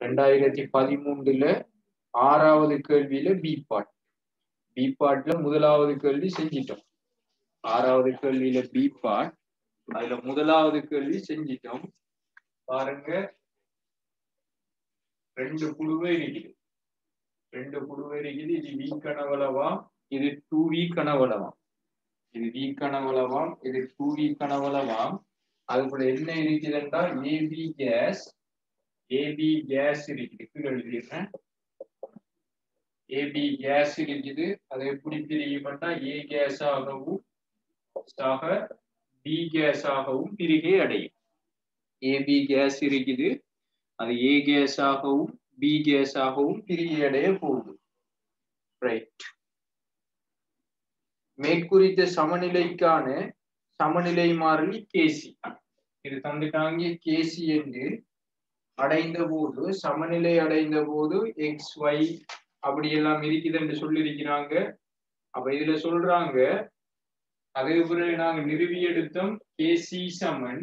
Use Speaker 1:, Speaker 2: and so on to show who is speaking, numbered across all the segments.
Speaker 1: 2013 ஆறாவது கேள்வியில be part. B பார்ட்ல முதலாவது கேள்வி செஞ்சிட்டோம். ஆறாவது கேள்வியில பி பார்ட், அதுல முதலாவது கேள்வி செஞ்சிட்டோம். பாருங்க, 2 குழுவே இருக்குது. 2 குழுவே இருக்குது. இது வி கனவளவாம், இது 2v கனவளவாம். இது வி கனவளவாம், இது 2v கனவளவாம். அதுக்குள்ள என்ன இருக்குதுன்னா ஏபி கேஸ் இருக்குது. கீழே எழுதிடுறேன். ஏபி கேஸ் இருக்குது. அது எப்படி பிரியும்னா ஏ கேஸ் ஆகவும் பி கேஸ் ஆகவும் பிரிகை அடையும். ஏபி கேஸ் இருக்குது. அது ஏ கேஸ் ஆகவும் பி கேஸ் ஆகவும் பிரிகை அடைய போகுது. ரைட். மேற்குறித்த சமநிலைக்கான சமநிலை மாறிலி கேசி. இது தந்துட்டாங்க. கேசி என்று அடைந்த போது, சமநிலை அடைந்த போது எக்ஸ் ஒய் அப்படி எல்லாம் இருக்குது என்று சொல்லியிருக்கிறாங்க. அப்ப இதுல சொல்றாங்க, அதே பிறகு நாங்க நிறுவி எடுத்தோம் கேசி சமன்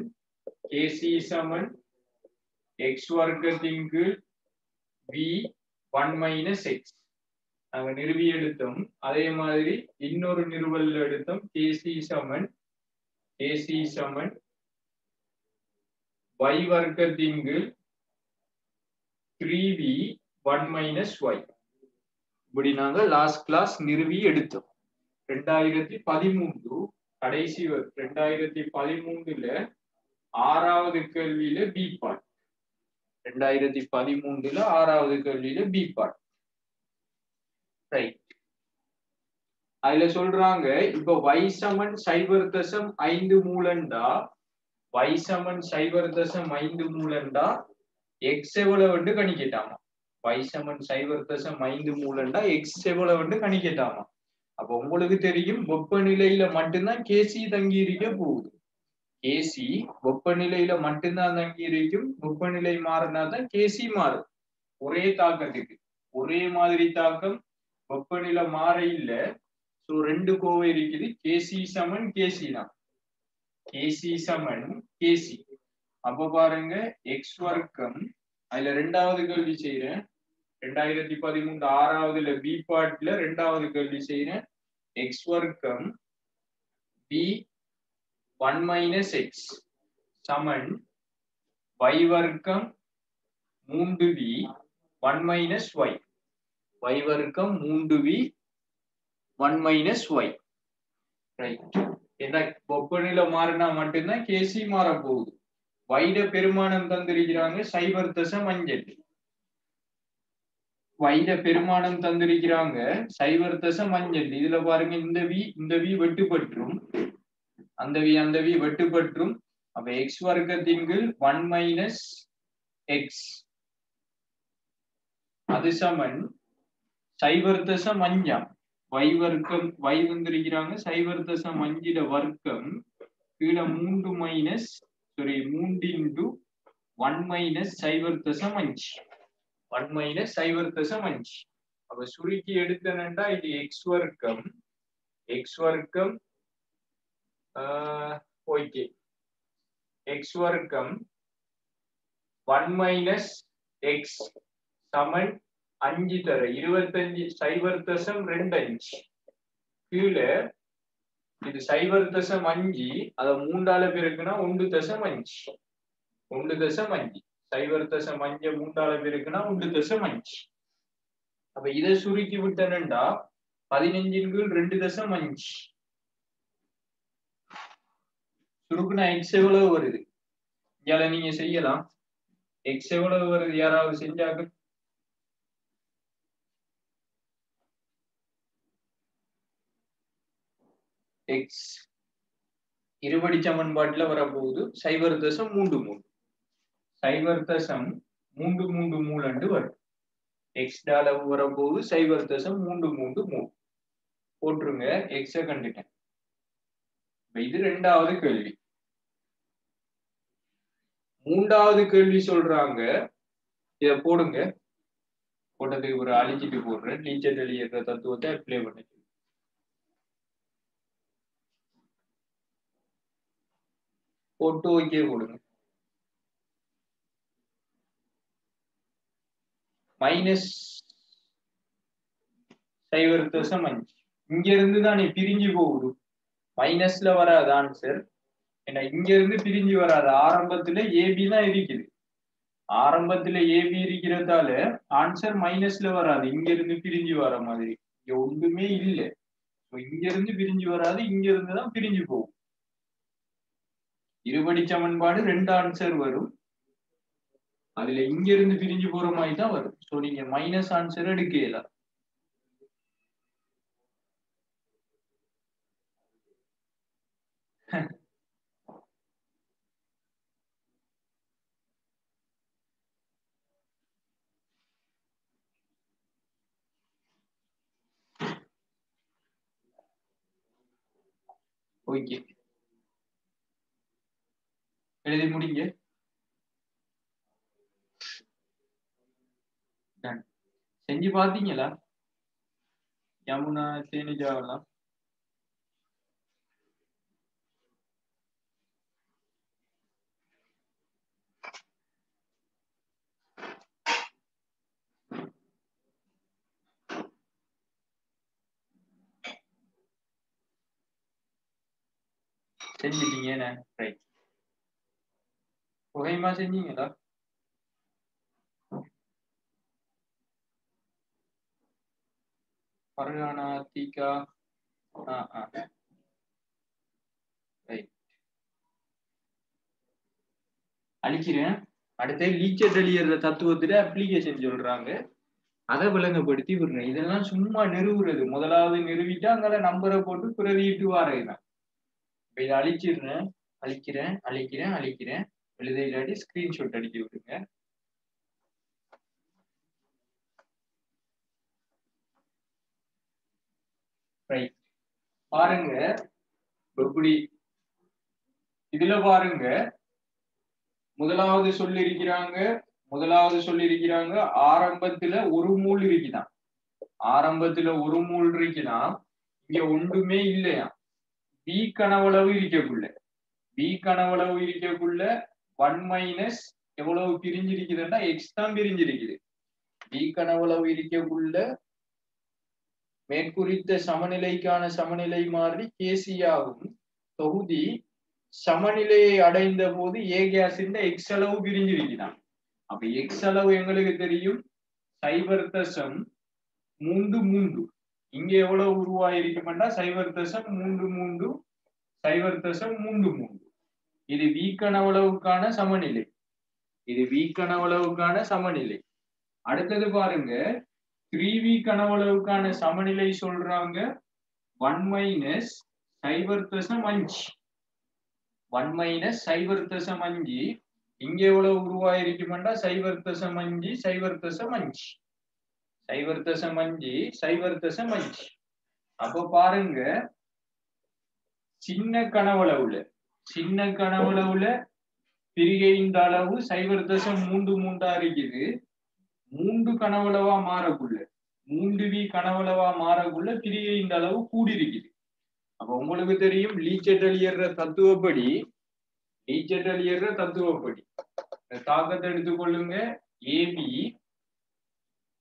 Speaker 1: எக்ஸ் வர்க்கத்தின் கீழ் வி 1 மைனஸ் எக்ஸ் நாங்க நிறுவி எடுத்தோம். அதே மாதிரி இன்னொரு நிறுவல் எடுத்தோம் கேசி சமன் y வர்க்கத்தின் கீழ் 3v 1 மைனஸ் ஒய். இப்படி நாங்க லாஸ்ட் கிளாஸ் நிறுவி எடுத்தோம். 2013 கடைசி 2013ல ஆறாவது கேள்வியில பி பார்ட். 2013ல ஆறாவது கேள்வியில பி பார்ட். ரைட். அதுல சொல்றாங்க, இப்ப y சமன் 0.5 மூலண்டா y சமன் 0.5 மூலண்டா எக்ஸ் எவ்வளவு கணிக்கட்டாமா. y சமன் 0.5 மூலண்டா எக்ஸ் எவ்வளவு கணிக்கட்டாமா. அப்ப உங்களுக்கு தெரியும், வெப்பநிலையில மட்டும்தான் கேசி தங்கி இருக்க போகுது. கேசி வெப்பநிலையில மட்டும்தான் தங்கி இருக்கும். வெப்பநிலை மாறினாதான் கேசி மாறும். ஒரே தாக்கத்துக்கு ஒரே மாதிரி தாக்கம் வெப்பநிலை மாற இல்ல. சோ 2 கோவை இருக்குது. கேசி சமன் கேசி தான். கேசி சமன் கேசி. அப்ப பாருங்க, எக்ஸ் வர்க்கம். அதுல 2வது கேள்வி செய்யறேன். 2013 ஆறாவதுல பி பார்ட்ல 2வது கேள்வி செய்யறேன். எக்ஸ் வர்க்கம் பி 1 மைனஸ் எக்ஸ் சமன் y வர்க்கம் 3v 1 மைனஸ் ஒய். y வர்க்கம் 3v 1 மைனஸ் ஒய். ரைட். என்ன வெப்பநிலை மாறினா மட்டும்தான் கேசி மாற போகுது. வைட பெருமானம் தந்திருக்கிறாங்க 0.5. வைட பெருமானம் தந்திருக்கிறாங்க 0.5. இதுல பாருங்க, இந்த வி வெட்டுப்பற்றும், அந்த வி வெட்டுப்பற்றும். அப்ப எக்ஸ் வர்க்கத்தின் கீழ் 1 மைனஸ் எக்ஸ் அது சமன் 0.5. y வர்க்கம் y வந்திருக்கிறாங்க 0.5 வர்க்கம் கீழே 3 மைனஸ் 3 இன்டு 1 மைனஸ் 0.5 1 மைனஸ் 0.5. அப்ப சுருக்கி எடுத்தனண்டா இது எக்ஸ் வர்க்கம் ஓகே, எக்ஸ் வர்க்கம் 1 மைனஸ் எக்ஸ் சமன் 5 தர 25 0.25 கீழே இது 0.5 அத 3ஆல பெருக்குனா 1.5 0.5 3ஆல பெருக்குனா 1.5. அப்ப இதை சுருக்கி விட்டனண்டா 15 கீழ் 2.5 சுருக்குனா எக்ஸ் எவ்வளவு வருது? இயால நீங்க செய்யலாம். எக்ஸ் எவ்வளவு வருது? யாராவது செஞ்சாங்க? எக்ஸ் இருபடி சமன்பாட்டுல வரப்போகுது 0.33 0.33 வரும். எக்ஸ் அளவு வரப்போகுது 0.33 போட்டுருங்க. எக்ஸ கண்டுட்டேன். இது 2வது கேள்வி. 3வது கேள்வி சொல்றாங்க, இத போடுங்க. போட்டதுக்கு ஒரு அழிச்சிட்டு போடுறேன். டீச்சர் எழுதிய தத்துவத்தை அப்ளை பண்ணி போட்டு ஓகே கொடுங்க. மைனஸ் 0.5. இங்க இருந்து தான் பிரிஞ்சு போகுது, மைனஸ்ல வராது ஆன்சர். ஏன்னா இங்க இருந்து பிரிஞ்சு வராது, ஆரம்பத்துல ஏபி தான் இருக்குது. ஆரம்பத்துல ஏபி இருக்கிறதால ஆன்சர் மைனஸ்ல வராது, இங்க இருந்து பிரிஞ்சு வர மாதிரி. இங்க ஒன்றுமே இல்லை, இங்க இருந்து பிரிஞ்சு வராது, இங்க இருந்து தான் பிரிஞ்சு போகும். இருபடி சமன்பாடு 2 ஆன்சர் வரும், அதுல இங்க இருந்து பிரிஞ்சு போற மாதிரி தான் வரும். சோ நீங்க மைனஸ் ஆன்சர் எடுக்கலாம். ஓகே, எழுதி முடிங்க. செஞ்சு பாத்தீங்களா யமுனா தேனிஜாவெல்லாம்? செஞ்சிட்டீங்க, ரைட். புகைமா செஞ்சீங்களா? பர்கானா, தீகா, ரைட். அழிக்கிறேன். அடுத்து லீச்சர் டெலியர் தத்துவத்துல அப்ளிகேஷன் சொல்றாங்க, அதை விளங்கப்படுத்தி விடுறேன். இதெல்லாம் சும்மா நிறுவுறது, முதலாவது நிறுவிட்டு அங்கே நம்பரை போட்டு பிரதிட்டு வாரேன். இதை அழிச்சிடுறேன், அழிக்கிறேன். எழுத இல்லாட்டி ஸ்கிரீன்ஷாட் அடிக்க விடுங்க. ரைட், பாருங்க எப்படி இதுல பாருங்க. முதலாவது சொல்லிருக்கிறாங்க ஆரம்பத்துல ஒரு மூல் இருக்குதான். ஆரம்பத்துல ஒரு மூல் இருக்குன்னா இங்க ஒன்றுமே இல்லையா. பி கனவளவு இருக்கக்குள்ள 1 மைனஸ் எவ்வளவு பிரிஞ்சிருக்குதுன்னா எக்ஸ் தான் பிரிஞ்சிருக்குது. பி கனவளவு இருக்கக்குள்ள மேற்குறித்த சமநிலைக்கான சமநிலை மாறி கேசி ஆகும். தொகுதி சமநிலையை அடைந்த போது ஏ கேஸின் எக்ஸ் அளவு பிரிஞ்சிருக்கிறான். அப்ப எக்ஸ் அளவு எங்களுக்கு தெரியும் 0.33. இங்க எவ்வளவு உருவாயிருக்கும்னா 0.33. இது வீக்கணவளவுக்கான சமநிலை. அடுத்தது பாருங்க, 3v கனவளவுக்கான சமநிலை சொல்றாங்க 1 மைனஸ் 0.5. இங்க எவ்வளவு உருவாயிருக்கும்னா 0.5. அப்ப பாருங்க, சின்ன கனவளவுல பிரிகையின் அளவு 0.33 இருக்குது. 3 கனவளவா மாறக்குள்ள 3v கனவளவா மாறக்குள்ள பிரிகையின் அளவு கூடி இருக்குது. அப்ப உங்களுக்கு தெரியும் லீச்சர் டெலியர் தத்துவப்படி தாக்கத்தை எடுத்துக்கொள்ளுங்க. ஏபி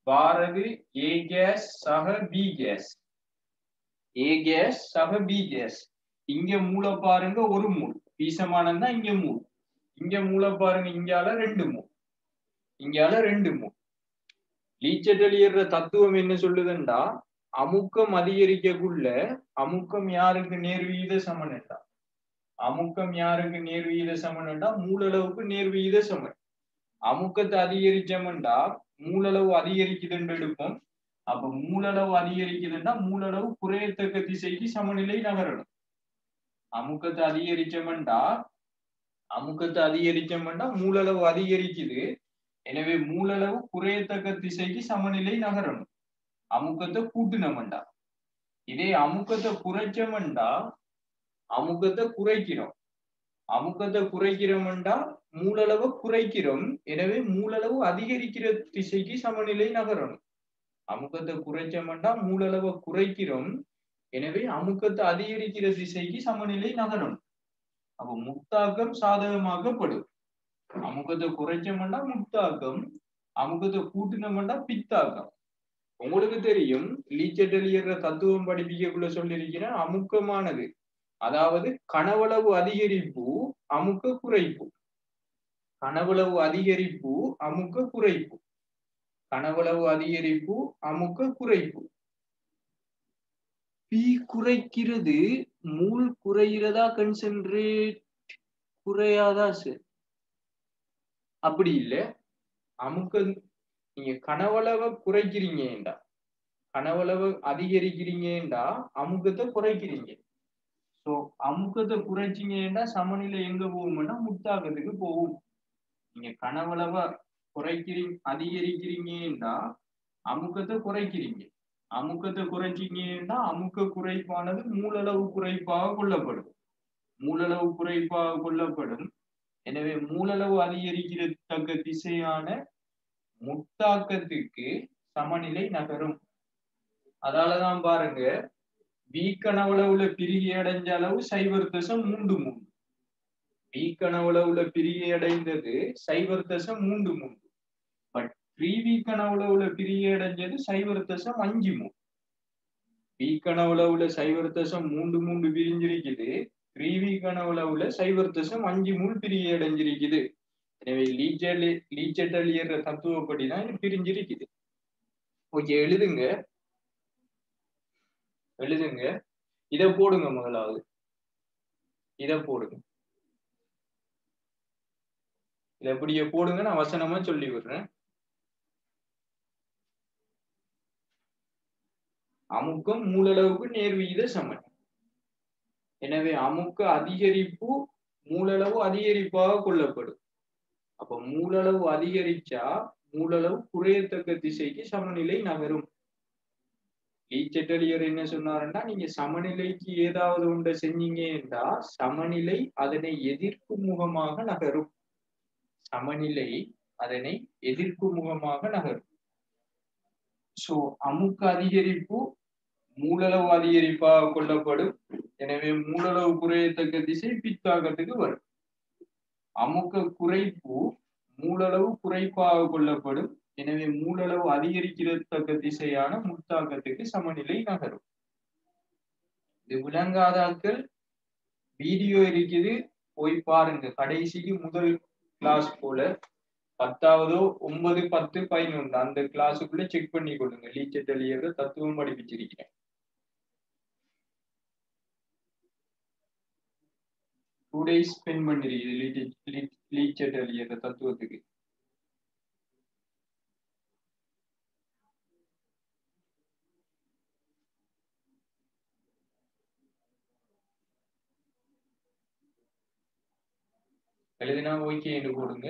Speaker 1: பாரது ஏ கேஸ் சக பி கேஸ். இங்க மூல பாருங்க, ஒரு மூல் பீசமானது தான் இங்க மூல். இங்க மூல பாருங்க, இங்கால 2 மூல். லீச்சர் டெலியர் தத்துவம் என்ன சொல்லுதுண்டா, அமுக்கம் அதிகரிக்கக்குள்ள அமுக்கம் யாருக்கு நேர்வீத சமன்டா மூலளவுக்கு நேர்வீத சமன். அமுக்கத்தை அதிகரிச்சோம்டா மூலளவு அதிகரிக்குதுன்னு எடுப்போம். அப்ப மூலளவு அதிகரிக்குதுன்னா மூலளவு குறையத்தக்க திசைக்கு சமநிலை நகரணும். அமுக்கத்தை அதிகரிச்சோம்டா மூலளவு அதிகரிக்குது, எனவே மூலளவு குறையத்தக்க திசைக்கு சமநிலை நகரணும். அமுக்கத்தை கூட்டுனோம்டா. இதே அமுக்கத்தை குறைச்சோம்டா அமுக்கத்தை குறைக்கிறோம்டா மூலளவு குறைக்கிறோம், எனவே மூலளவு அதிகரிக்கிற திசைக்கு சமநிலை நகரணும். அமுக்கத்தை குறைச்சோம்டா மூலளவு குறைக்கிறோம், எனவே அமுக்கத்தை அதிகரிக்கிற திசைக்கு சமநிலை நகரணும். அப்ப முக்தாக்கம் சாதகமாகப்படும். அமுக்கத்தை குறைச்சோம்டா முக்தாக்கம், அமுக்கத்தை கூட்டினோம்னா பித்தாக்கம். உங்களுக்கு தெரியும் லீச்செட்டலியர் தத்துவம் படிப்பிக்கக்குள்ள சொல்லியிருக்கிறேன், அமுக்கமானது அதாவது கனவளவு அதிகரிப்பு அமுக்க குறைப்பு. கனவளவு அதிகரிப்பு அமுக்க குறைப்பு. கனவளவு அதிகரிப்பு அமுக்க குறைப்பு. பி குறைக்கிறது, மூல் குறைகிறதா கன்சென்ட்ரேட் குறையாதா சார்? அப்படி இல்லை. அமுக்க நீங்க கனவளவை குறைக்கிறீங்கடா, கனவளவு அதிகரிக்கிறீங்கடா அமுக்கத்தை குறைக்கிறீங்க. சோ அமுக்கத்தை குறைச்சிங்கன்னா சமநிலை எங்க போகும்னா முத்தாக்கத்துக்கு போகும். நீங்க கனவளவை குறைக்கிறீங்க அதிகரிக்கிறீங்கன்னா அமுக்கத்தை குறைக்கிறீங்க. அமுக்கத்தை குறைச்சிங்கன்னா அமுக்க குறைப்பானது மூலளவு குறைப்பாக கொள்ளப்படும். மூலளவு குறைப்பாக கொள்ளப்படும். எனவே மூலளவு அதிகரிக்கிறதக்க திசையான முத்தாக்கத்துக்கு சமநிலை நகரும். அதாலதான் பாருங்க, வீக்கணவளவுல பிரிகை அடைஞ்ச அளவு 0.33. வீக்கணவளவுல பிரிகை அடைந்தது 0.33. பட் வீக்கணவளவுல பிரிகை அடைஞ்சது 0.53. வீக்கணவளவுல 0.33 பிரிஞ்சிருக்குது, வீக்கணவளவுல 0.53 பிரிகை அடைஞ்சிருக்குது. எனவே லீச்செட்டலியர் தத்துவப்படிதான் இது பிரிஞ்சிருக்குது. ஓகே, எழுதுங்க எழுதுங்க. இதை போடுங்க, முதலாவது இதை போடுங்க. இதை எப்படியே போடுங்க, நான் வசனமா சொல்லி விடுறேன். அமுக்கம் மூலளவுக்கு நேர்விகித சமன். எனவே அமுக்க அதிகரிப்பு மூலளவு அதிகரிப்பாக கொள்ளப்படும். அப்ப மூலளவு அதிகரிச்சா மூலளவு குறையத்தக்க திசைக்கு சமநிலை நகரும். லீச்செட்டலியர் என்ன சொன்னாருன்னா, நீங்க சமநிலைக்கு ஏதாவது ஒன்றை செஞ்சீங்க என்றால் சமநிலை அதனை எதிர்க்கும் முகமாக நகரும். சமநிலை அதனை எதிர்க்கும் முகமாக நகரும். சோ அமுக்க அதிகரிப்பு மூலளவு அதிகரிப்பாக கொள்ளப்படும். எனவே மூலளவு குறையத்தக்க திசை பித்தாக்கத்துக்கு வரும். அமுக்க குறைப்பு மூலளவு குறைப்பாக கொள்ளப்படும். எனவே மூலளவு அதிகரிக்கிறதக்க திசையான முத்தாக்கத்துக்கு சமநிலை நகரும். இது விளங்காதாக்கள் வீடியோ இருக்குது, போய் பாருங்க. கடைசிக்கு முதல் கிளாஸ் போல 10ஆவதோ 9, 10, 11 அந்த கிளாஸுக்குள்ள செக் பண்ணி கொள்ளுங்க. லீச்செட்டலியர் தத்துவம் படிப்பிச்சிருக்கிறேன். 2 days ஸ்பெண்ட் பண்ணிருக்குது லீச்செட்டலியர் தத்துவத்துக்கு. எழுதினா ஓகே என்று போடுங்க.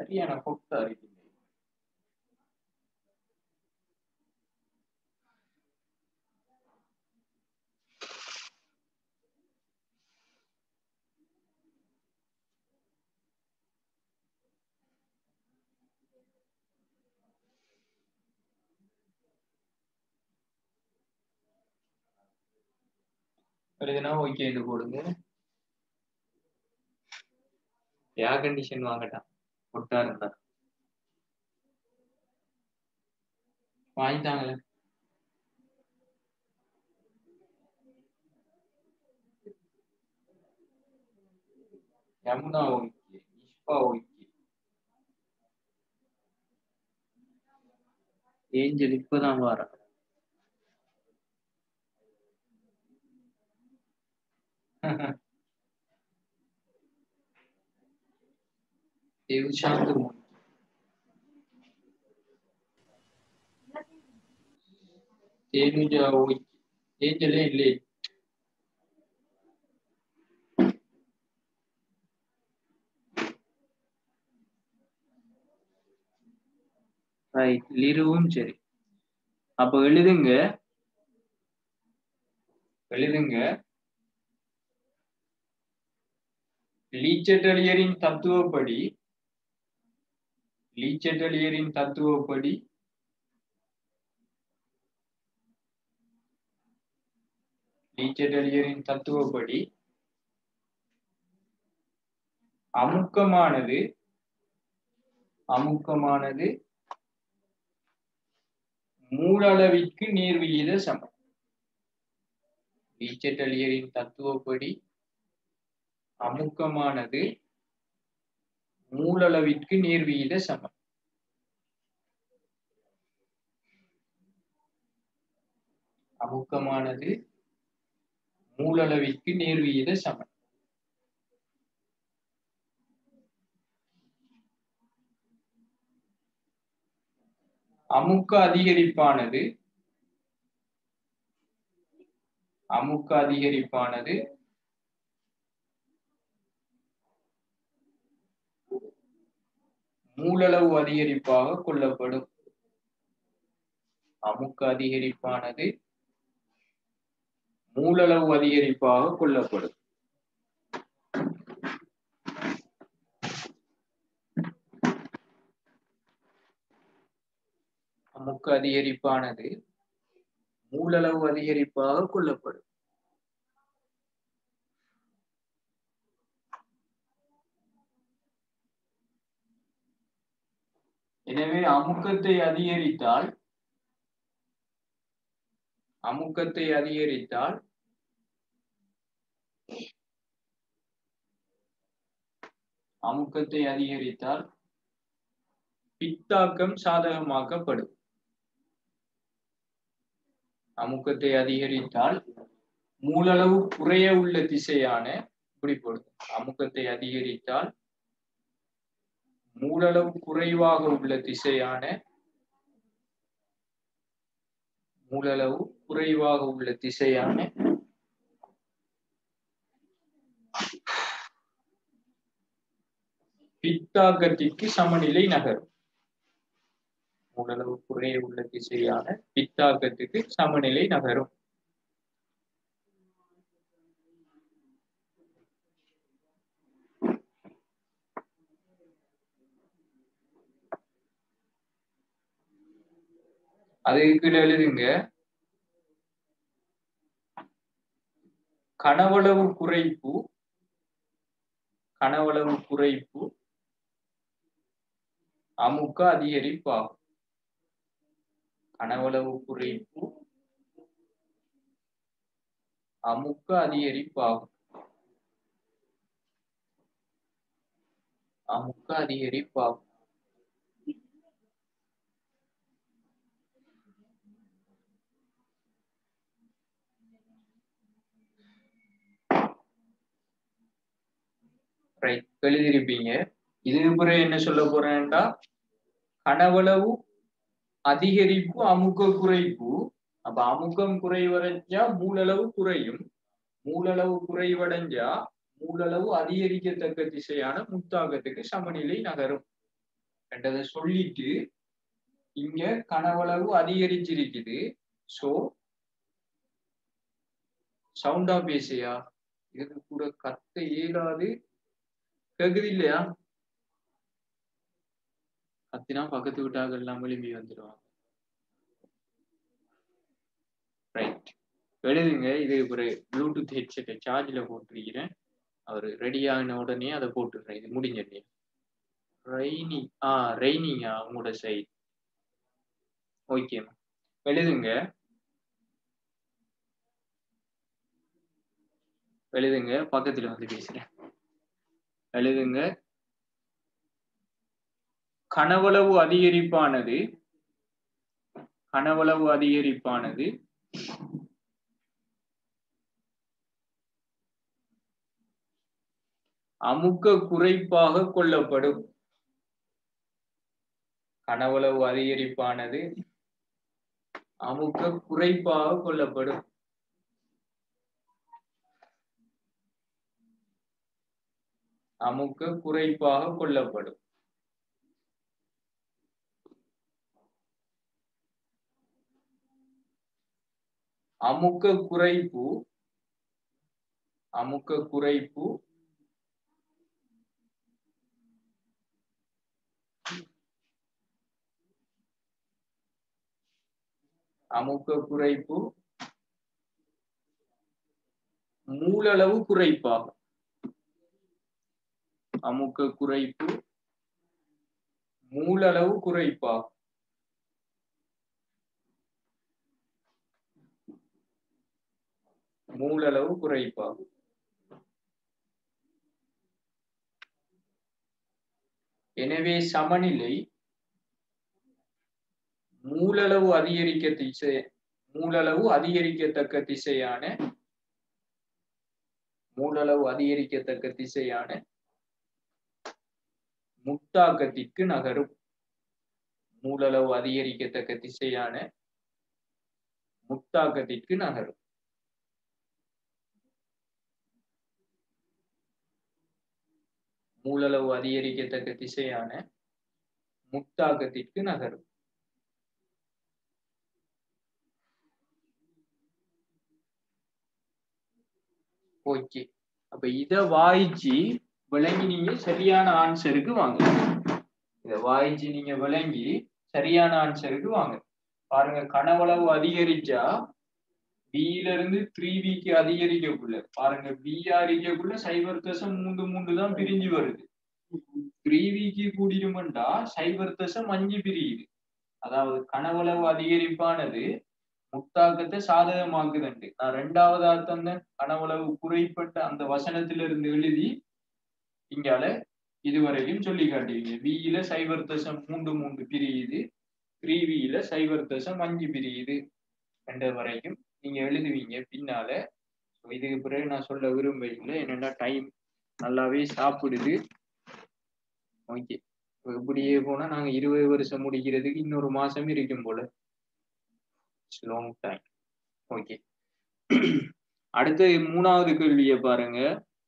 Speaker 1: சரியான பொக்தா இருக்கு. எழுதினா ஓகே என்று போடுங்க. ஏர் கண்டிஷன் வாங்கட்டான், பொட்டா இருந்தா வாங்கிட்டாங்களே. யமுனா ஓகே, இஷ்பா ஓகே, ஏஞ்சல் இப்பதான் வார. தேவ்சாந்த் தேனுஜா ஓகே, ஏஞ்சலே இல்லை. ரைட், லிருவும் சரி. அப்ப எழுதுங்க எழுதுங்க. லீச்செட்டலியரின் தத்துவப்படி லீச்செட்டலியரின் தத்துவப்படி லீச்செட்டலியரின் தத்துவப்படி அமுக்கமானது மூலளவிற்கு நேர்விகித சமம். வீச்சட்டலியரின் தத்துவப்படி அமுக்கமானது மூலளவிற்கு நேர்விகித சமம். அமுக்கமானது மூலளவிற்கு நேர்விகித சமம். அமுக்க அதிகரிப்பானது மூலளவு அதிகரிப்பாக கொள்ளப்படும். அமுக்க அதிகரிப்பானது மூலளவு அதிகரிப்பாக கொள்ளப்படும். அமுக்க அதிகரிப்பானது மூலளவு அதிகரிப்பாக கொள்ளப்படும். எனவே அமுக்கத்தை அதிகரித்தால் பித்தாக்கம் சாதகமாக்கப்படும். அமுக்கத்தை அதிகரித்தால் மூலளவு குறைய உள்ள திசையான இப்படிப்படும். அமுக்கத்தை அதிகரித்தால் மூலளவு குறைவாக உள்ள திசையான பித்தாக்கத்திற்கு சமநிலை நகரும். மூலளவு குறைய உள்ள திசையான பித்தாக்கத்துக்கு சமநிலை நகரும். அதுக்கு எழுதுங்க, கனவளவு குறைப்பு அமுக்க அதிகரிப்பாகும். கனவளவு குறைப்பு அமுக்க அதிகரிப்பாகும். எழுதிருப்பீங்க. இதுக்கு பிறகு என்ன சொல்ல போறேன்டா, கனவளவு அதிகரிப்பு அமுக்க குறைப்பு. அப்ப அமுக்கம் குறைவடைஞ்சா மூலளவு குறையும், மூலளவு குறைவடைஞ்சா மூலளவு அதிகரிக்கத்தக்க திசையான முத்தாக்கத்துக்கு சமநிலை நகரும் என்றதை சொல்லிட்டு இங்க கனவளவு அதிகரிச்சிருக்குது. சோ சவுண்டா பேசியா, இதுக்கு கூட கத்த இயலாது. கேக்குது இல்லையா? கத்தினா பக்கத்து வீட்டாக எல்லாம் விளிம்பி வந்துடுவாங்க. ரைட், எழுதுங்க. இது ஒரு ப்ளூடூத் ஹெட்செட்டை சார்ஜில் போட்டிருக்கிறேன். அவர் ரெடி ஆகின உடனே அதை போட்டுடுறேன். இது முடிஞ்சிடலையே. ரெய்னிங்கா உங்களோட சைட்? ஓகேம்மா, எழுதுங்க. பக்கத்துல வந்து பேசுறேன். எழுதுங்க. கனவளவு அதிகரிப்பானது அமுக்க குறைப்பாக கொள்ளப்படும். கனவளவு அதிகரிப்பானது அமுக்க குறைப்பாக கொள்ளப்படும். அமுக்க குறைப்பாக கொள்ளப்படும். அமுக்க குறைப்பு மூலளவு குறைப்பாகும். அமுக்க குறைப்பு மூலளவு குறைப்பாகும். மூலளவு குறைப்பாகும். எனவே சமநிலை மூலளவு அதிகரிக்கத்தக்க திசையான முட்டாக்கத்திற்கு நகரும். மூலளவு அதிகரிக்கத்தக்க திசையான முட்டாக்கத்திற்கு நகரும். மூலளவு அதிகரிக்கத்தக்க திசையான முட்டாக்கத்திற்கு நகரும். ஓகே, அப்ப இத வாய்ச்சி விளங்கி நீங்க சரியான ஆன்சருக்கு வாங்க. இத வாய்ச்சி நீங்க விளங்கி சரியான ஆன்சருக்கு வாங்க. பாருங்க, கனவளவு அதிகரிச்சா B இருந்து 3Bக்கு அதிகரிக்கக்குள்ள பாருங்க, BRக்குள்ள 0.33 தான் பிரிஞ்சு வருது. 3Bக்கு கூடிருமெண்டா 0.5 பிரியுது. அதாவது கனவளவு அதிகரிப்பானது முட்டாக்கத்தை சாதகமாக்குதண்டு. நான் ரெண்டாவது அர்த்தம் கனவளவு குறைப்பட்ட அந்த வசனத்திலிருந்து எழுதி இங்கால இதுவரைக்கும் சொல்லி காட்டுவீங்க. B-ல 0.33 பிரியுது, 3B-ல 0.5 பிரியுது என்ற வரைக்கும் நீங்க எழுதுவீங்க பின்னால. இதுக்கு பிறகு நான் சொல்ல விரும்பல, என்னன்னா டைம் நல்லாவே சாப்பிடுது. ஓகே, இப்படியே போனா நாங்க 20 வருஷம் முடிக்கிறதுக்கு இன்னொரு மாசம் இருக்கும் போல. Long time. ஓகே, அடுத்து 3வது கேள்வியை பாருங்க,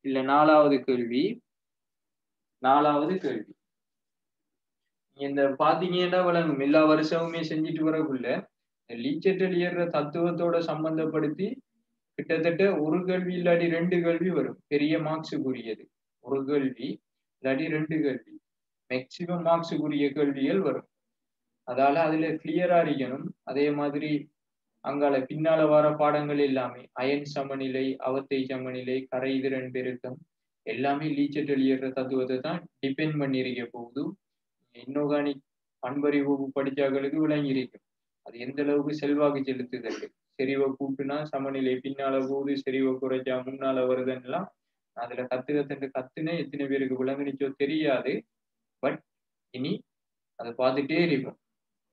Speaker 1: இல்ல 4வது கேள்வி. 4வது கேள்வி இந்த பாத்தீங்கன்னா வழங்கும் எல்லா வருஷமுமே செஞ்சுட்டு வரக்குள்ள லீச்செட்டில் ஏறுற தத்துவத்தோட சம்பந்தப்படுத்தி கிட்டத்தட்ட ஒரு கேள்வி இல்லாட்டி 2 கேள்வி வரும். பெரிய மார்க்ஸுக்குரியது ஒரு கேள்வி இல்லாட்டி 2 கேள்வி, மேக்சிமம் மார்க்ஸுக்குரிய கேள்விகள் வரும். அதால அதுல கிளியரா இருக்கணும். அதே மாதிரி அங்கால பின்னால வர பாடங்கள் எல்லாமே அயன் சமநிலை, அவத்தை சமநிலை, கரைதிறன் பெருக்கம் எல்லாமே லீச்செட்டில் ஏறுற தத்துவத்தை தான் டிபெண்ட் பண்ணி இருக்க போகுது. இன்ஆர்கானிக் பண்பறிவு படிச்சாக்களுக்கு விளங்கி இருக்கும் அது எந்த அளவுக்கு செல்வாக்கு செலுத்துதல். செறிவை கூட்டுனா சமநிலை பின்னால போகுது, செறிவை குறைச்சா முன்னால வருதுன்னெல்லாம் அதுல கத்துன எத்தனை பேருக்கு விளங்குனிச்சோ தெரியாது. பட் இனி அதை பார்த்துட்டே இருக்கும்,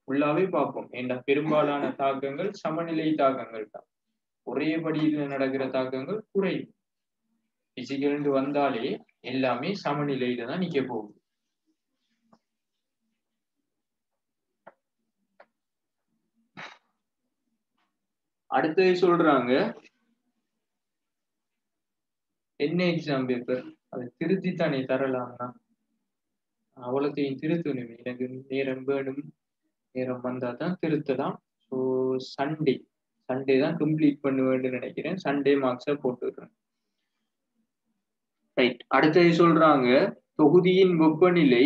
Speaker 1: ஃபுல்லாவே பார்ப்போம். ஏன்னா பெரும்பாலான தாக்கங்கள் சமநிலை தாக்கங்கள் தான். ஒரே படியில நடக்கிற தாக்கங்கள் குறைவு. பிசிக்கல் வந்தாலே எல்லாமே சமநிலையில தான் நிக்க போகுது. அடுத்தது சொல்றாங்க, என்ன எக்ஸாம் பேப்பர் அதை திருத்தி தானே தரலாம்னா அவ்வளோத்தையும் திருத்தணும். எனக்கு நேரம் வேணும், நேரம் வந்தா தான் திருத்தலாம். ஸோ சண்டே தான் கம்ப்ளீட் பண்ண வேண்டும் நினைக்கிறேன். சண்டே மார்க்ஸை போட்டுடுறேன். ரைட், அடுத்தது சொல்றாங்க, தொகுதியின் வெப்பநிலை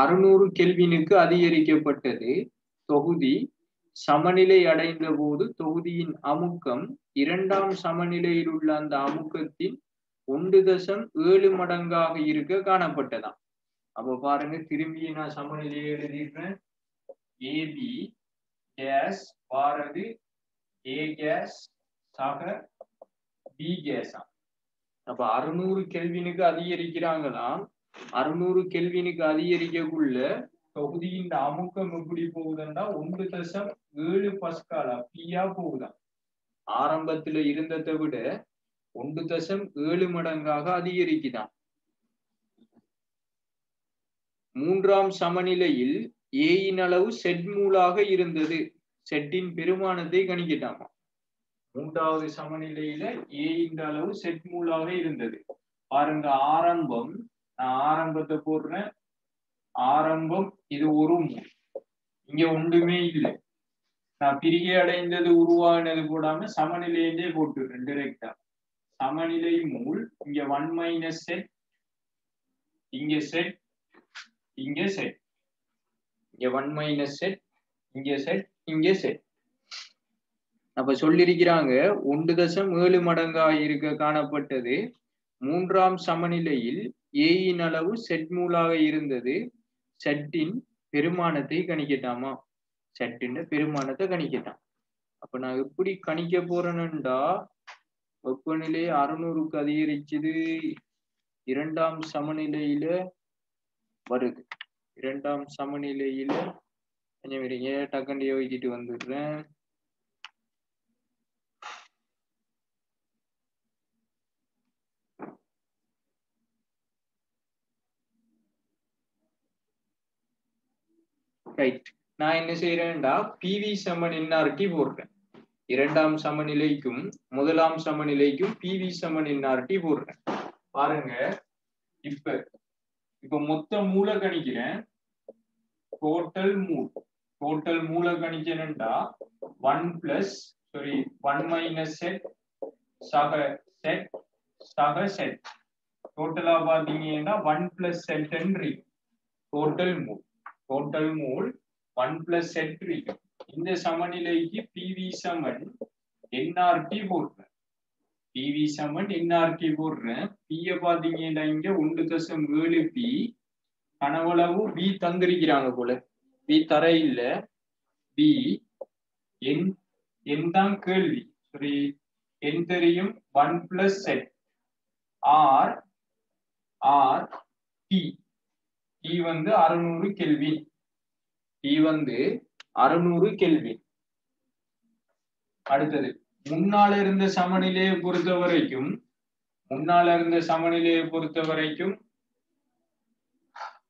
Speaker 1: 600 கெல்வினுக்கு அதிகரிக்கப்பட்டது. தொகுதி சமநிலை அடைந்த போது தொகுதியின் அமுக்கம் 2ஆம் சமநிலையில் உள்ள அந்த அமுக்கத்தின் 1.7 மடங்காக இருக்க காணப்பட்டதாம். அப்ப பாருங்க, திரும்பி நான் சமநிலையை எழுதிடுறேன். ஏபி கேஸ் வாரது ஏ கேஸ் சக பி கேஸா. அப்ப 600 கெல்வினுக்கு அதிகரிக்கிறாங்களாம். 600 கெல்வினுக்கு அதிகரிக்கக்குள்ள தொகுதியின் அமுக்கம் எப்படி போகுதுன்னா 1.7 பஸ்காலா பியா போகுதான். ஆரம்பத்துல இருந்ததை விட 1.7 மடங்காக அதிகரிக்குதான். 3ஆம் சமநிலையில் ஏயின் அளவு செட் மூலாக இருந்தது. செட்டின் பெருமானத்தை கணிக்கிட்டாமா. 3வது சமநிலையில ஏயின் அளவு செட் மூலாக இருந்தது. பாருங்க, ஆரம்பம், நான் ஆரம்பத்தை போடுறேன். ஆரம்பம் இது ஒரு மூல், இங்க ஒன்றுமே இல்லை. நான் பிரிகை அடைந்தது உருவானது போடாம சமநிலையிலே போட்டுறேன் டிரெக்டா. சமநிலை மூல் இங்க 1 - செட், இங்க செட், இங்க செட், இங்க 1 - செட், இங்க செட், இங்க செட். அப்ப சொல்லிருக்கிறாங்க 1.7 மடங்கா இருக்க காணப்பட்டது. மூன்றாம் சமநிலையில் ஏயின் அளவு செட் மூலாக இருந்தது. செட்டின் பெருமானத்தை கணிக்கட்டாமா? செட்டின் பெருமானத்தை கணிக்கட்டாம். அப்ப நான் எப்படி கணிக்க போறேன்னுடா, வெப்பநிலை 600க்கு அதிகரிச்சது, இரண்டாம் சமநிலையில வருது. இரண்டாம் சமநிலையில டக்குன்னு யோசிச்சுட்டு வந்துடுறேன். ரைட். நான் என்ன செய்யறேன்டா, பிவி சமன் என்ஆர்டி போடுறேன். இரண்டாம் சமநிலைக்கும் முதலாம் சமநிலைக்கும் பிவி சமன் என்ஆர்டி போடுறேன். பாருங்க, இப்ப மொத்த மூல கணிக்கிறேன். டோட்டல் மூல கணிக்கிறேன்டா 1 மைனஸ் செட் சக செட் டோட்டலா பாத்தீங்கன்னா 1 பிளஸ் செட் டோட்டல் மூல் 1 பிளஸ் செட் இருக்கும். இந்த சமநிலைக்கு பிவி சமன் என்ஆர்டி போடுறேன். பிவி சமன் என்ஆர்டி போடுறேன். பிய பாத்தீங்கன்னா இங்க 1.7 பி கனவளவு பி தந்திருக்கிறாங்க போல. பி தர இல்ல, பி என் தான் கேள்வி. சரி, என் தெரியும் 1 plus set R T. T வந்து 600 கெல்வின். டி வந்து 600 கெல்வின். அடுத்தது முன்னால இருந்த சமநிலையை பொறுத்த வரைக்கும்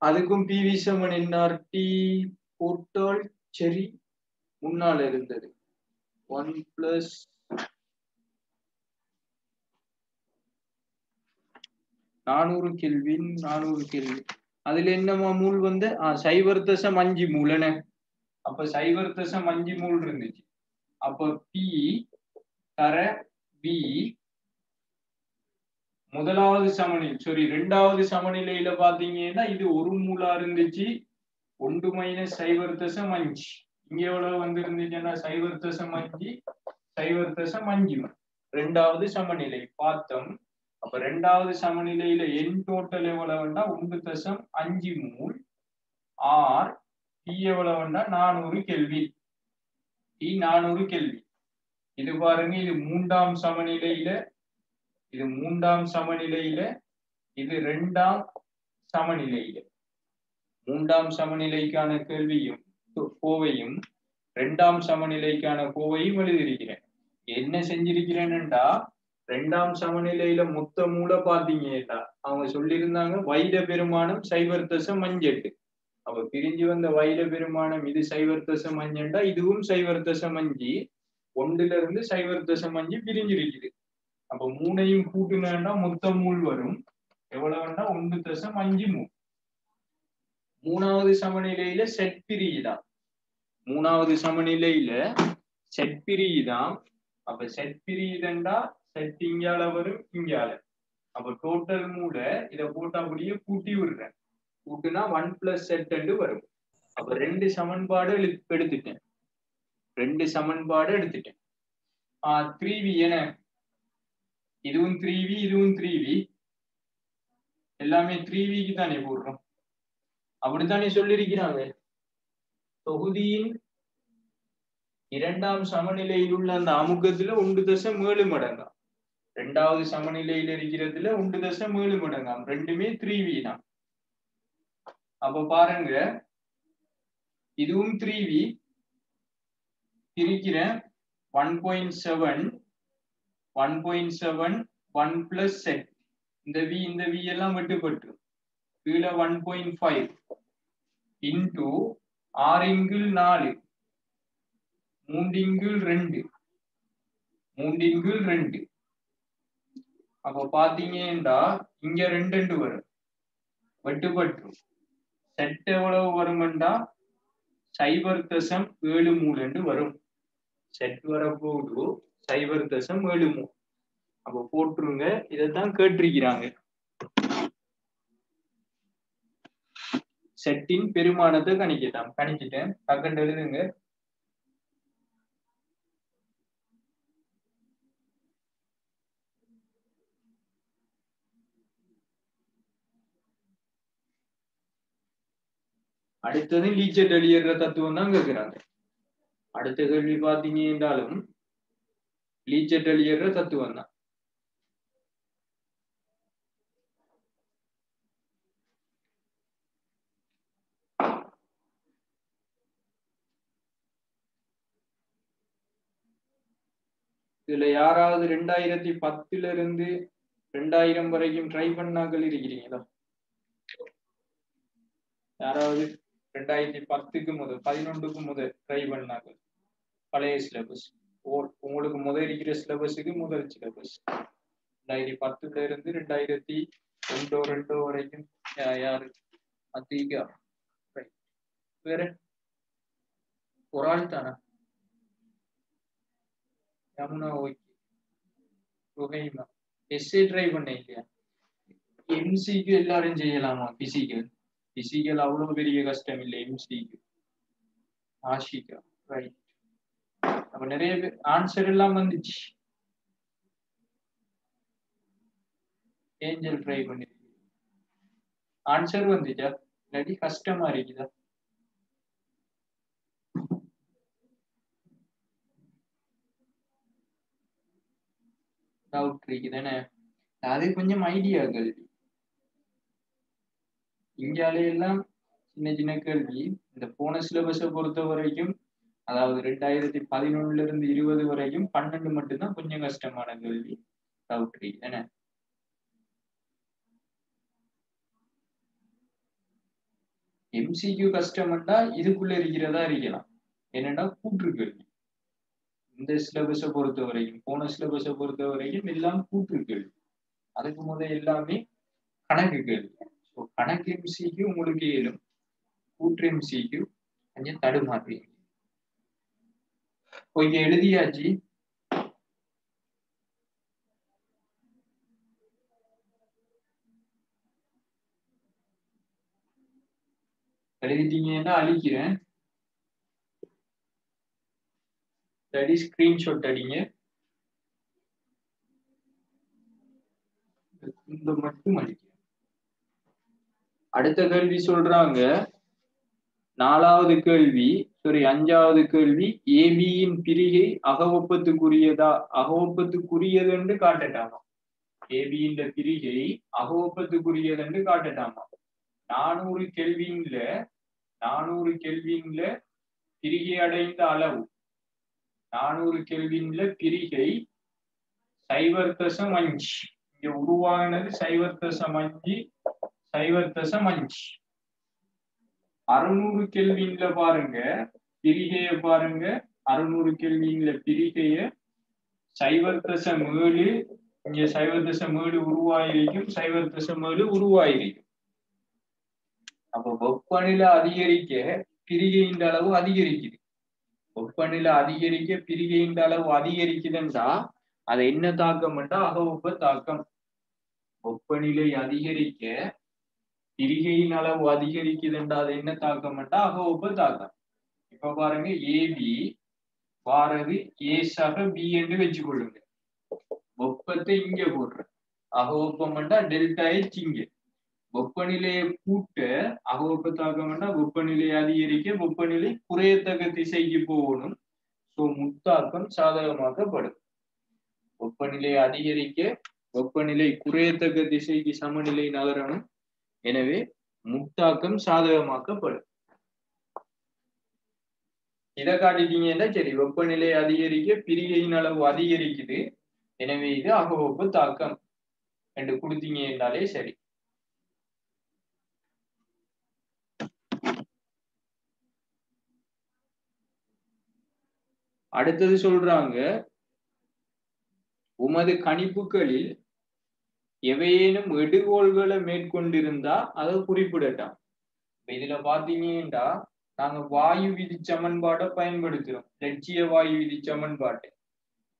Speaker 1: அதுக்கும் பிவி சமன் என்ஆர்டி போட்டால் சரி. முன்னால இருந்தது 1 பிளஸ் 400 கெல்வின். அதுல என்னமா மூல் வந்து 0.5 மூலன. அப்ப 0.5 மூல் இருந்துச்சு. அப்ப பி தர பி இரண்டாவது சமநிலையில பாத்தீங்கன்னா இது ஒரு மூலா இருந்துச்சு. 1 மைனஸ் 0.5. இங்க எவ்வளவு வந்து இருந்துச்சுன்னா 0.5 இரண்டாவது சமநிலை பார்த்தோம். அப்ப இரண்டாவது சமநிலையில என் டோட்டல் எவ்வளவுன்னா 1.5 மூல். ஆர் டி எவ்வளவுன்னா 400 கெல்வி. T 400 kelvin. இது பாருங்க, இது மூன்றாம் சமநிலையில, இது இரண்டாம் சமநிலையில. மூன்றாம் சமநிலைக்கான கேள்வியும் கோவையும் இரண்டாம் சமநிலைக்கான கோவையும் எழுதியிருக்கிறேன். என்ன செஞ்சிருக்கிறேன்டா, இரண்டாம் சமநிலையில மொத்த மூல பாத்தீங்கன்னா அவங்க சொல்லியிருந்தாங்க வைர பெருமானம் 0.5. அப்ப பிரிஞ்சு வந்த வைர பெருமானம் இது 0.5. இதுவும் 0.5. 1ல இருந்து 0.5 பிரிஞ்சிருக்குது. அப்ப மூணையும் கூட்டுனா மொத்த மூல் வரும் எவ்வளவுன்னா 1.5 மூல். மூணாவது சமநிலையில செட் பிரியுதான். அப்ப செட் பிரியுதண்டா, செட் இங்கால வரும், இங்கால. அப்ப டோட்டல் மூல இத போட்டு அப்படியே கூட்டி விடுறேன். கூட்டுனா 1 பிளஸ் செட் வரும். அப்ப 2 சமன்பாடு எடுத்துட்டேன். 3v என இதுவும் 3v இதுவும் 3v எல்லாமே 3vக்கு தானே போடுறோம். அப்படித்தானே சொல்லியிருக்கிறாங்க. தொகுதியின் இரண்டாம் சமநிலையில் உள்ள அந்த அமுக்கத்துல 1.7 மடங்காம். இரண்டாவது சமநிலையில் இருக்கிறதுல 1.7 மடங்காம். ரெண்டுமே 3v தான். அப்ப பாருங்க, இதுவும் 3v இருக்கிற 1.7 1 பிளஸ் செட். இந்த v எல்லாம் வெட்டுப்பட்டு கீழே 1.5 இன்டு 6/4 3/2. அப்ப பாத்தீங்கன்னா இங்க 2 வரும், வெட்டுப்பட்டு செட் எவ்வளவு வரும்டா 0.7 மூல் வரும். செட் வரப்போது 0.7 மூல். அப்ப போட்டுருங்க. இதைத்தான் கேட்டிருக்கிறாங்க. செட்டின் பெருமானத்தை கணிச்சிட்டேன். டக்குன்னு எழுதுங்க. அடுத்தது லீச்சட் வெளியேற தத்துவம் தான் கேட்கிறாங்க. அடுத்த கேள்வி பாத்தீங்க என்றாலும் லீச்சட் வெளியேற தத்துவம் தான். இதுல யாராவது 2010 இருந்து 2000 வரைக்கும் ட்ரை பண்ணாக்கள் இருக்கிறீங்களா? யாராவது 2010க்கு முதல் 11க்கு முதல் ட்ரை பண்ணாக்கள் பழைய சிலபஸ் உங்களுக்கு முதல் இருக்கிற சிலபஸுக்கு முதல் சிலபஸ் 2010 இருந்து 2001 வரைக்கும் யாரு அதிகா வேற ஒரு ஆள் தானா? யமுனா ஓகே எஸ்ஏ ட்ரை பண்ண இல்லையா? எம்சிக்கு எல்லாரும் செய்யலாமா? பிசிக்கல் அவ்வளவு பெரிய கஷ்டம் இல்லை. எம்சிக்கு ஆஷிகா ரைட். அப்ப நிறைய பேர் ஆன்சர் எல்லாம் வந்துச்சு. ஏஞ்சல் ட்ரை பண்ணி ஆன்சர் வந்துச்சா இல்லாட்டி கஷ்டமா இருக்குதா? டவுட் இருக்குதானே? அது கொஞ்சம் ஐடியா கேள்வி. இந்தியாவில எல்லாம் சின்ன சின்ன கேள்வி. இந்த போன சிலபஸை பொறுத்த வரைக்கும் அதாவது 2011 இருந்து 20 வரைக்கும் 12 மட்டும்தான் கொஞ்சம் கஷ்டமான கேள்வி. டவுட் இருக்குதானே? எம்சிக்யூ கஷ்டம்னா இதுக்குள்ள இருக்கிறதா இருக்கலாம். என்னன்னா கூற்று கேள்வி. இந்த சிலபஸை பொறுத்த வரைக்கும் போன சிலபஸை பொறுத்த வரைக்கும் எல்லாம் கூற்று கேள்வி. அதுக்கு முதல் எல்லாமே கணக்கு கேள்வி. ஸோ கணக்கு எம்சிக்யூ உங்களுக்கு ஏழும், கூற்று எம்சிக்யூ கொஞ்சம் தடுமாறுவீங்க. ஓகே, எழுதியாச்சு. எழுதிட்டீங்கன்னா அழிக்கிறேன். ஸ்கிரீன்ஷாட் அடிங்க. இந்த மட்டும் அடிக்கிறேன். அடுத்த கேள்வி சொல்றாங்க. 4வது கேள்வி, சாரி 5வது கேள்வி, ஏபியின் பிரிகை அகவொப்பத்துக்குரியதா? அகவொப்பத்துக்குரியது என்று காட்டட்டாமா. ஏபியின் பிரிகை அகவொப்பத்துக்குரியது என்று காட்டட்டாமா. 400 கெல்வின்ல பிரிகை அடைந்த அளவு 400 கெல்வின்ல பிரிகை 0.5. இங்க உருவானது 0.5 0.5. 600 கெல்வின்ல பாருங்க பிரிகைய பாருங்க. 600 கெல்வின்ல பிரிகைய 0.7 இங்க 0.7 உருவாயிருக்கும், 0.7 உருவாயிருக்கும். அப்ப வெப்பநிலை அதிகரிக்க பிரிகையின் அளவு அதிகரிக்குது. வெப்பநிலை அதிகரிக்க பிரிகையின் அளவு அதிகரிக்குதுன்றா அது என்ன தாக்கம் என்றா அகவெப்ப தாக்கம். வெப்பநிலை அதிகரிக்க பிரிகையின் அளவு அதிகரிக்குதுன்றா அது என்ன தாக்கம் என்றா அகவெப்ப தாக்கம். இப்ப பாருங்க, ஏபி வாரது ஏ சக பி என்று வச்சுக்கொள்ளுங்க. வெப்பத்தை இங்க போடுறேன். அகவெப்பம் என்றா டெல்டா எச் இங்க. வெப்பநிலையை கூட்ட அகவெப்ப தாக்கம் என்றா வெப்பநிலை அதிகரிக்க வெப்பநிலை குறையத்தக்க திசைக்கு போகணும். சோ முத்தாக்கம் சாதகமாக்கப்படும். வெப்பநிலை அதிகரிக்க வெப்பநிலை குறையத்தக்க திசைக்கு சமநிலை நகரணும். எனவே முத்தாக்கம் சாதகமாக்கப்படும். இதை காட்டிட்டீங்கன்னா சரி, வெப்பநிலை அதிகரிக்க பிரிகையின் அளவு அதிகரிக்குது, எனவே இது அகவெப்ப தாக்கம் என்று கொடுத்தீங்க என்றாலே சரி. அடுத்தது சொல்றாங்க, உமது கணிப்புகளில் எவையேனும் எடுகோள்களை மேற்கொண்டிருந்தா அதை குறிப்பிடட்டாம். இதுல பாத்தீங்கன்னா நாங்க வாயு விதி சமன்பாட்டை பயன்படுத்துறோம், லட்சிய வாயு விதி சமன்பாட்டை.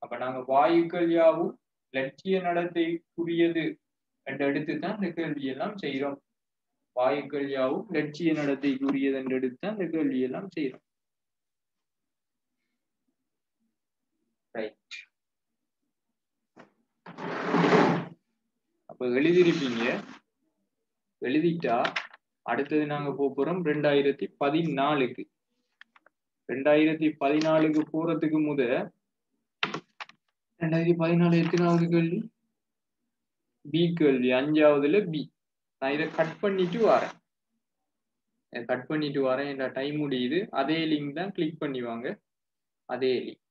Speaker 1: அப்ப நாங்க வாயுக்கள் யாவும் லட்சிய நடத்தைக்குரியது என்று எடுத்துதான் இந்த கேள்வியெல்லாம் செய்யறோம். வாயுக்கள் யாவும் லட்சிய நடத்தைக்குரியது என்று எடுத்துதான் இந்த கேள்வியெல்லாம் செய்யறோம். ரைட். அப்ப எழுதிருப்பீங்க. எழுதிட்டா அடுத்தது நாங்க போறோம் 2014க்கு. 2014க்கு போறதுக்கு 2014 எத்தனாவது கேள்வி? பி கேள்வி, 5வதுல பி. நான் இதை கட் பண்ணிட்டு வரேன். என் டைம் முடியுது. அதே லிங்க் தான் கிளிக் பண்ணி வாங்க. அதே லிங்க்